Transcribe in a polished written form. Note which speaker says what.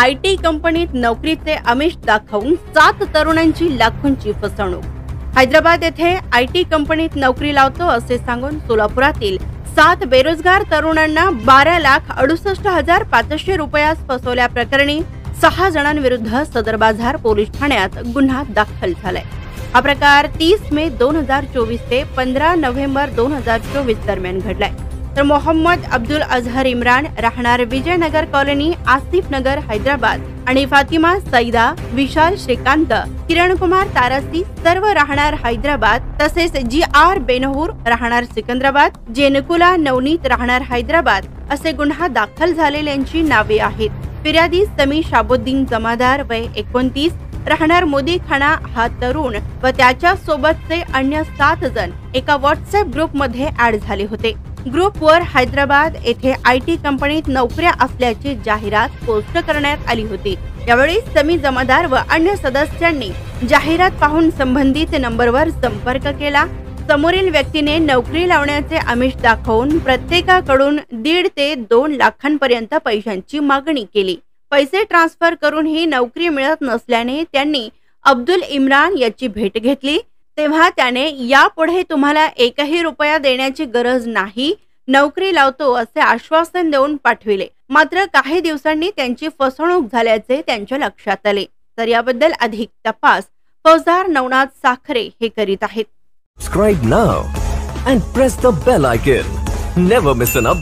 Speaker 1: IT कंपनीत नोकरीचे आमिष दाखवून 7 तरुणांची लाखोंची फसवणूक। हैदराबाद येथे आयटी कंपनीत नोकरी लावतो असे सांगून सोलापुरातील 7 बेरोजगार तरुणांना 12,68,500 रुपयास फसवल्या प्रकरणी 6 जणांविरुद्ध सदर बाजार पोलीस ठाण्यात गुन्हा दाखल झालाय। हा प्रकार 30 मे 2024 ते 15 नोव्हेंबर 2024 दरम्यान घडलाय। तर मोहम्मद अब्दुल अजहर इम्रान राहणार विजयनगर कॉलनी, आसिफ नगर, हैदराबाद आणि फातिमा सईदा विशाल श्रीकांत किरण कुमार तारासी सर्व राहणार हैदराबाद, तसेच जी.आर. बेनहूर राहणार सिकंदराबाद, जेनकुला नवनीत राहणार हैदराबाद असे गुन्हा दाखल झालेल्यांची नावे आहेत। फिर्यादी समी शाबुद्दीन जमादार वय 29 राहणार मोदीखाना हा तरुण व त्याच्या सोबतचे अन्य 7 जण एका व्हॉट्सअप ग्रुप मध्ये ऍड झाले होते। ग्रुपवर हैदराबाद येथे आयटी कंपनीत नोकऱ्या असल्याची जाहिरात पोस्ट करण्यात आली होती। यावेळी समी जमादार व अन्य सदस्यांनी जाहिरात पाहून संबंधित नंबरवर संपर्क केला। समोरील व्यक्तीने नोकरी लावण्याचे आमिष दाखवून प्रत्येकाकडून 1.5 ते 2 लाखांपर्यंत पैशांची मागणी केली। पैसे ट्रान्सफर करून ही नोकरी मिळत नसल्याने त्यांनी अब्दुल इम्रान याची भेट घेतली। तेव्हा त्याने यापुढे तुम्हाला 1ही रुपया देण्याची गरज नाही, नोकरी लावतो असे आश्वासन देऊन पाठविले। मात्र काही दिवसांनी त्यांची फसवणूक झाल्याचे त्यांच्या लक्षात आले। तर याबद्दल अधिक तपास फौजदार नवनाथ साखरे हे करीत आहेत।
Speaker 2: Subscribe now and press the bell icon. Never miss an update.